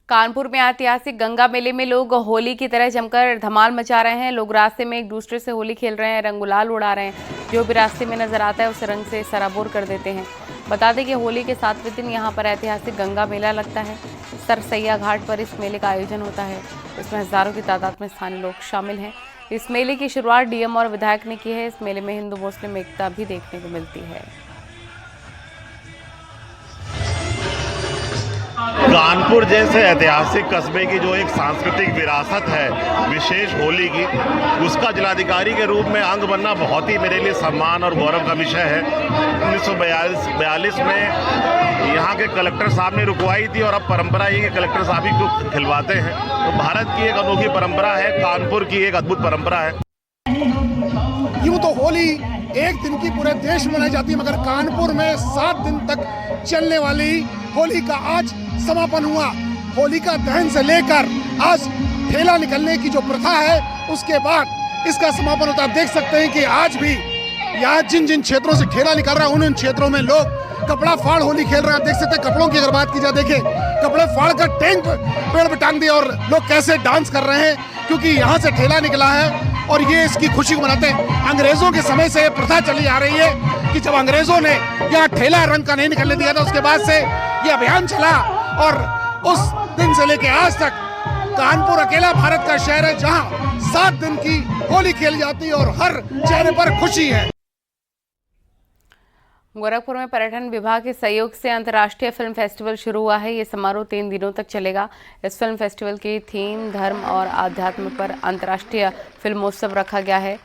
कानपुर में ऐतिहासिक गंगा मेले में लोग होली की तरह जमकर धमाल मचा रहे हैं। लोग रास्ते में एक दूसरे से होली खेल रहे हैं, रंग गुलाल उड़ा रहे हैं। जो भी रास्ते में नजर आता है उसे रंग से सराबोर कर देते हैं। बता दें कि होली के 7वें दिन यहां पर ऐतिहासिक गंगा मेला लगता है। सरसैया घाट पर इस मेले का आयोजन होता है। इसमें हजारों की तादाद में स्थानीय लोग शामिल हैं। इस मेले की शुरुआत डीएम और विधायक ने की है। इस मेले में हिंदू मुस्लिम एकता भी देखने को मिलती है। कानपुर जैसे ऐतिहासिक कस्बे की जो एक सांस्कृतिक विरासत है, विशेष होली की, उसका जिलाधिकारी के रूप में अंग बनना बहुत ही मेरे लिए सम्मान और गौरव का विषय है। 1942 में यहाँ के कलेक्टर साहब ने रुकवाई थी और अब परंपरा ये कि कलेक्टर साहब ही को खिलवाते हैं। तो भारत की एक अनोखी परंपरा है, कानपुर की एक अद्भुत परंपरा है। यूँ तो होली एक दिन की पूरे देश में मनाई जाती है, मगर कानपुर में 7 दिन तक चलने वाली होली का आज समापन हुआ। होलिका दहन से लेकर आज ठेला निकलने की जो प्रथा है, उसके बाद इसका समापन होता है। देख सकते हैं कि आज भी यहाँ जिन जिन क्षेत्रों से ठेला निकल रहा है, उन क्षेत्रों में लोग कपड़ा फाड़ होली खेल रहे हैं। आप देख सकते हैं, कपड़ों की अगर बात की जाए, देखें कपड़े फाड़ कर टैंक पेड़ पे टांग दिए और लोग कैसे डांस कर रहे हैं, क्योंकि यहाँ से ठेला निकला है और ये इसकी खुशी को मनाते हैं। अंग्रेजों के समय से ये प्रथा चली आ रही है कि जब अंग्रेजों ने यहाँ ठेला रंग का नहीं निकलने दिया था, उसके बाद से ये अभियान चला और उस दिन से लेके आज तक कानपुर अकेला भारत का शहर है जहाँ 7 दिन की होली खेली जाती है और हर चेहरे पर खुशी है। गोरखपुर में पर्यटन विभाग के सहयोग से अंतर्राष्ट्रीय फिल्म फेस्टिवल शुरू हुआ है। ये समारोह 3 दिनों तक चलेगा। इस फिल्म फेस्टिवल की थीम धर्म और आध्यात्म पर अंतर्राष्ट्रीय फिल्मोत्सव रखा गया है।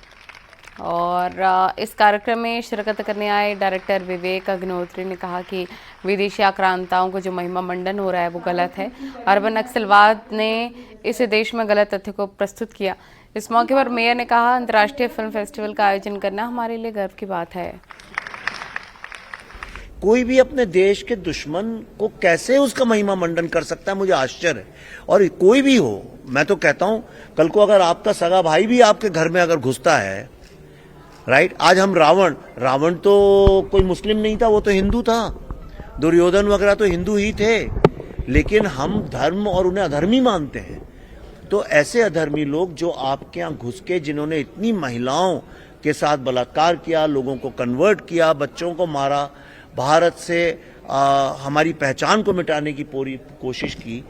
और इस कार्यक्रम में शिरकत करने आए डायरेक्टर विवेक अग्निहोत्री ने कहा कि विदेशी आक्रांताओं को जो महिमा मंडन हो रहा है वो गलत है। अर्बन नक्सलवाद ने इस देश में गलत तथ्य को प्रस्तुत किया। इस मौके पर मेयर ने कहा, अंतर्राष्ट्रीय फिल्म फेस्टिवल का आयोजन करना हमारे लिए गर्व की बात है। कोई भी अपने देश के दुश्मन को कैसे उसका महिमा मंडन कर सकता है, मुझे आश्चर्य है। और कोई भी हो, मैं तो कहता हूं, कल को अगर आपका सगा भाई भी आपके घर में अगर घुसता है, राइट, आज हम रावण तो कोई मुस्लिम नहीं था, वो तो हिंदू था। दुर्योधन वगैरह तो हिंदू ही थे, लेकिन हम धर्म और उन्हें अधर्मी मानते हैं। तो ऐसे अधर्मी लोग जो आपके यहाँ घुस के, जिन्होंने इतनी महिलाओं के साथ बलात्कार किया, लोगों को कन्वर्ट किया, बच्चों को मारा, भारत से हमारी पहचान को मिटाने की पूरी कोशिश की,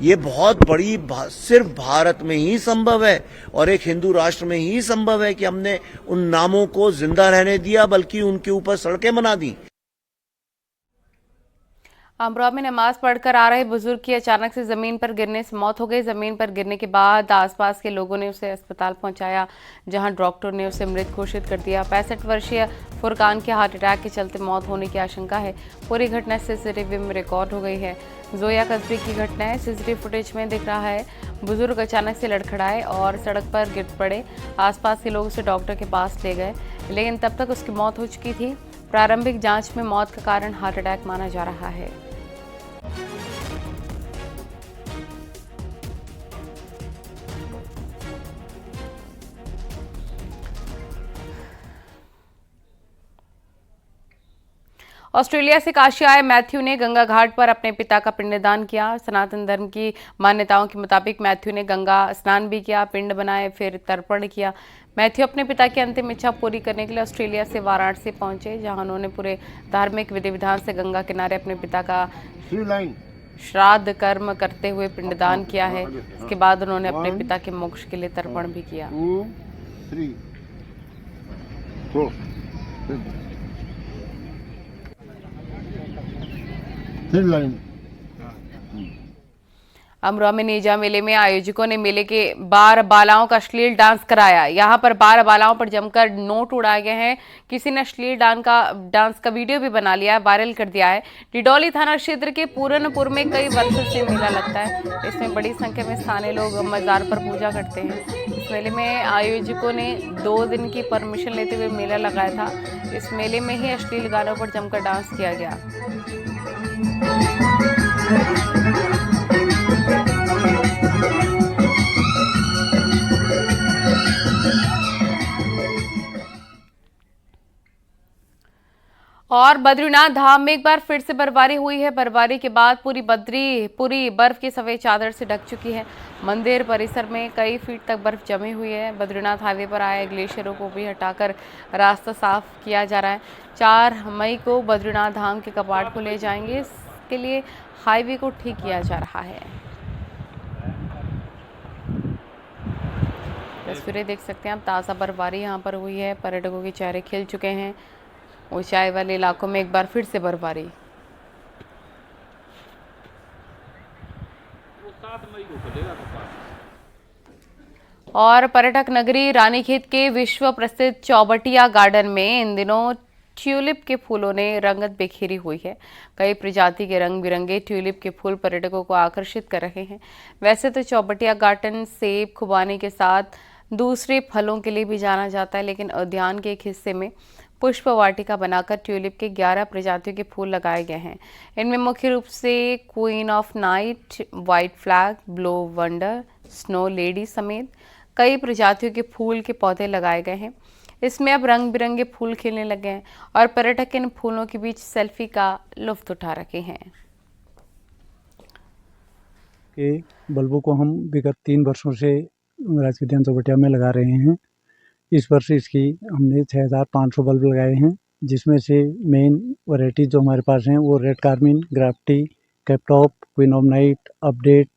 ये बहुत बड़ी सिर्फ भारत में ही संभव है और एक हिंदू राष्ट्र में ही संभव है कि हमने उन नामों को जिंदा रहने दिया, बल्कि उनके ऊपर सड़कें बना दी। अमरोहा में नमाज पढ़कर आ रहे बुजुर्ग की अचानक से जमीन पर गिरने से मौत हो गई। जमीन पर गिरने के बाद आसपास के लोगों ने उसे अस्पताल पहुंचाया, जहां डॉक्टर ने उसे मृत घोषित कर दिया। 65 वर्षीय फुरकान के हार्ट अटैक के चलते मौत होने की आशंका है। पूरी घटना सीसीटीवी में रिकॉर्ड हो गई है। जोया कस्बे की घटना है। सीसीटीवी फुटेज में दिख रहा है बुजुर्ग अचानक से लड़खड़ाए और सड़क पर गिर पड़े। आसपास के लोग उसे डॉक्टर के पास ले गए, लेकिन तब तक उसकी मौत हो चुकी थी। प्रारंभिक जांच में मौत का कारण हार्ट अटैक माना जा रहा है। ऑस्ट्रेलिया से काशी आए मैथ्यू ने गंगा घाट पर अपने पिता का पिंडदान किया। सनातन धर्म की मान्यताओं के मुताबिक मैथ्यू ने गंगा स्नान भी किया, पिंड बनाए, फिर तर्पण किया। मैथ्यू अपने पिता की अंतिम इच्छा पूरी करने के लिए ऑस्ट्रेलिया से वाराणसी पहुंचे, जहां उन्होंने पूरे धार्मिक विधि विधान से गंगा किनारे अपने पिता का श्राद्ध कर्म करते हुए पिंडदान किया है। इसके बाद उन्होंने अपने पिता के मोक्ष के लिए तर्पण भी किया। अमरोहा में नेजा मेले में आयोजकों ने मेले के 12 बालाओं का अश्लील डांस कराया। यहाँ पर 12 बालाओं पर जमकर नोट उड़ाए गए हैं। किसी ने अश्लील डांस का वीडियो भी बना लिया है, वायरल कर दिया है। डिडौली थाना क्षेत्र के पूरनपुर में कई वर्षों से मेला लगता है। इसमें बड़ी संख्या में स्थानीय लोग मजार पर पूजा करते हैं। इस मेले में आयोजकों ने 2 दिन की परमिशन लेते हुए मेला लगाया था। इस मेले में ही अश्लील गानों पर जमकर डांस किया गया। और बद्रीनाथ धाम में एक बार फिर से बर्फबारी हुई है। बर्फबारी के बाद पूरी बर्फ की सफेद चादर से ढक चुकी है। मंदिर परिसर में कई फीट तक बर्फ जमी हुई है। बद्रीनाथ हाईवे पर आए ग्लेशियरों को भी हटाकर रास्ता साफ किया जा रहा है। 4 मई को बद्रीनाथ धाम के कपाट खोले जाएंगे। इसके लिए हाईवे को ठीक किया जा रहा है। तस्वीरें देख सकते हैं आप, ताज़ा बर्फबारी यहाँ पर हुई है। पर्यटकों के चेहरे खिल चुके हैं। ऊंचाई वाले इलाकों में एक बार फिर से बर्फबारी। और पर्यटक नगरी रानीखेत के विश्व प्रसिद्ध चौबटिया गार्डन में इन दिनों ट्यूलिप के फूलों ने रंगत बिखेरी हुई है। कई प्रजाति के रंग बिरंगे ट्यूलिप के फूल पर्यटकों को आकर्षित कर रहे हैं। वैसे तो चौबटिया गार्डन सेब, खुबानी के साथ दूसरे फलों के लिए भी जाना जाता है, लेकिन उद्यान के एक हिस्से में पुष्प वाटिका बनाकर ट्यूलिप के 11 प्रजातियों के फूल लगाए गए हैं। इनमें मुख्य रूप से queen of night, white flag, blue wonder, snow lady समेत कई प्रजातियों के फूल के पौधे लगाए गए हैं। इसमें अब रंग बिरंगे फूल खिलने लगे हैं और पर्यटक इन फूलों के बीच सेल्फी का लुत्फ उठा रहे हैं। के बल्बों को हम विगत 3 वर्षों से राजकीय उद्यान चौबटिया में लगा रहे हैं। इस वर्ष इसकी हमने 6500 बल्ब लगाए हैं, जिसमें से मेन वैरायटी जो हमारे पास हैं वो red carmine, graffiti, cap top, queen of night, update,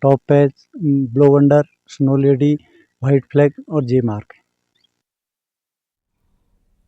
top patch, blow wonder, snow lady, white flag और जे मार्क है।